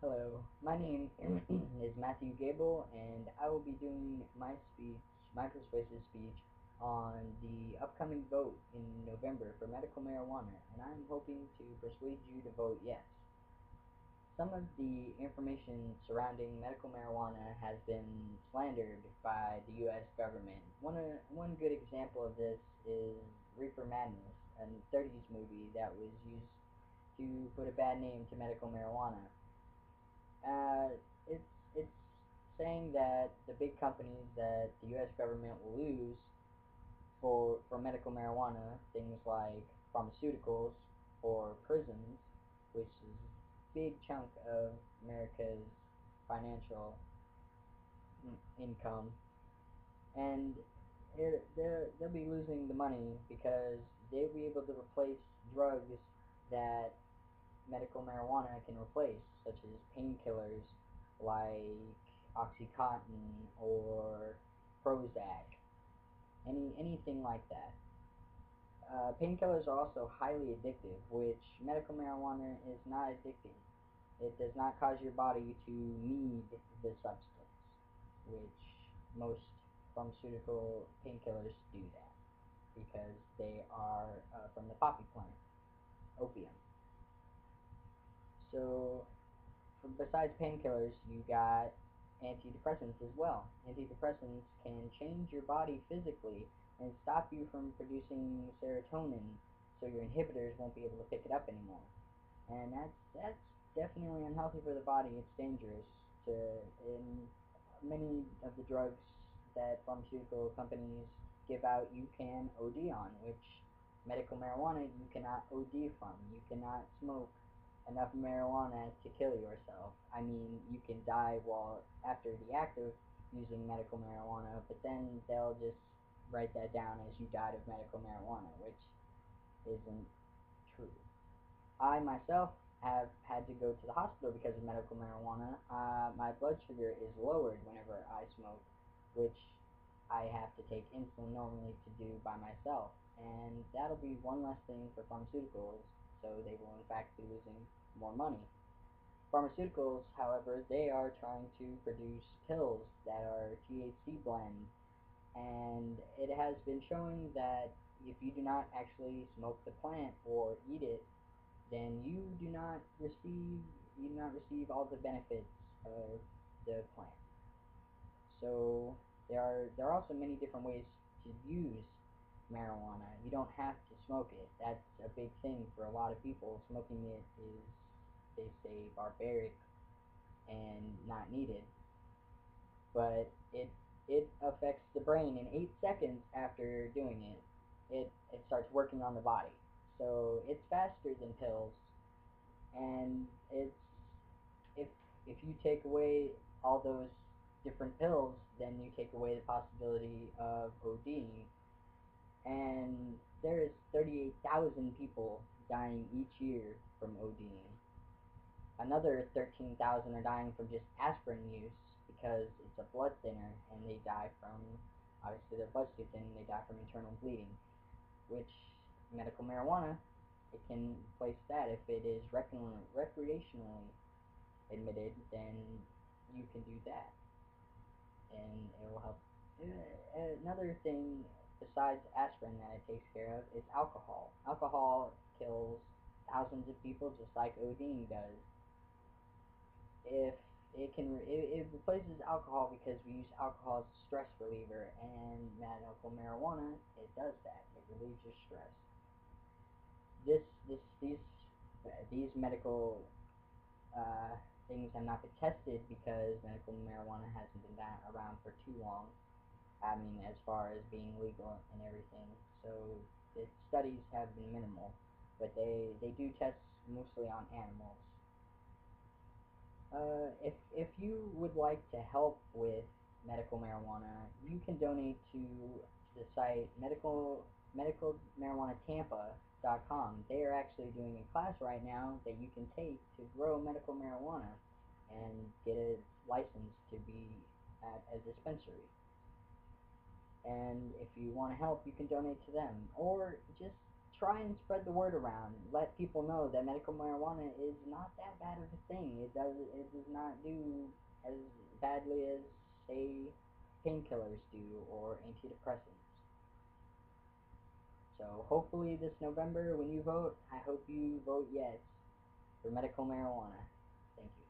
Hello, my name is Matthew Gable, and I will be doing my persuasive speech, on the upcoming vote in November for medical marijuana, and I'm hoping to persuade you to vote yes. Some of the information surrounding medical marijuana has been slandered by the U.S. government. One good example of this is Reefer Madness, a 30s movie that was used to put a bad name to medical marijuana. Uh, it's saying that the big companies that the U.S. government will lose for medical marijuana, things like pharmaceuticals or prisons, which is a big chunk of America's financial income, and they'll be losing the money because they'll be able to replace drugs that medical marijuana can replace, such as painkillers like Oxycontin or Prozac, anything like that. Painkillers are also highly addictive, which medical marijuana is not addicting. It does not cause your body to need the substance, which most pharmaceutical painkillers do that because they are from the poppy plant, opium. So besides painkillers, you got antidepressants as well. Antidepressants can change your body physically and stop you from producing serotonin, so your inhibitors won't be able to pick it up anymore. And that's definitely unhealthy for the body. It's dangerous to in many of the drugs that pharmaceutical companies give out. You can OD on, which medical marijuana you cannot OD from. You cannot smoke enough marijuana to kill yourself. I mean, you can die while after the act of using medical marijuana, but then they'll just write that down as you died of medical marijuana, which isn't true. I myself have had to go to the hospital because of medical marijuana. My blood sugar is lowered whenever I smoke, which I have to take insulin normally to do by myself. And that'll be one less thing for pharmaceuticals, so they will in fact be losing more money. Pharmaceuticals, however, they are trying to produce pills that are THC blend, and it has been shown that if you do not actually smoke the plant or eat it, then you do not receive all the benefits of the plant. So there are also many different ways to use marijuana. You don't have to smoke it. That's a big thing for a lot of people. Smoking it is, they say, barbaric and not needed, but it affects the brain in 8 seconds after doing it. It starts working on the body, so it's faster than pills, and it's if if you take away all those different pills, then you take away the possibility of ODing, and there is 38,000 people dying each year from ODing. Another 13,000 are dying from just aspirin use because it's a blood thinner, and they die from, obviously their blood's too thin, and they die from internal bleeding, which medical marijuana, it can replace that. If it is recreationally admitted, then you can do that, and it will help. Another thing besides aspirin that it takes care of is alcohol. Alcohol kills thousands of people just like ODing does. If it replaces alcohol because we use alcohol as a stress reliever, and medical marijuana, it does that. It relieves your stress. This this these medical uh, things have not been tested because medical marijuana hasn't been around for too long. I mean, as far as being legal and everything, so the studies have been minimal, but they do test mostly on animals. If you would like to help with medical marijuana, you can donate to the site medicalmarijuanatampa.com. They are actually doing a class right now that you can take to grow medical marijuana and get a license to be at a dispensary. And if you want to help, you can donate to them, or just try and spread the word around. Let people know that medical marijuana is not that bad of a thing. It does not do as badly as, say, painkillers do or antidepressants. So hopefully this November when you vote, I hope you vote yes for medical marijuana. Thank you.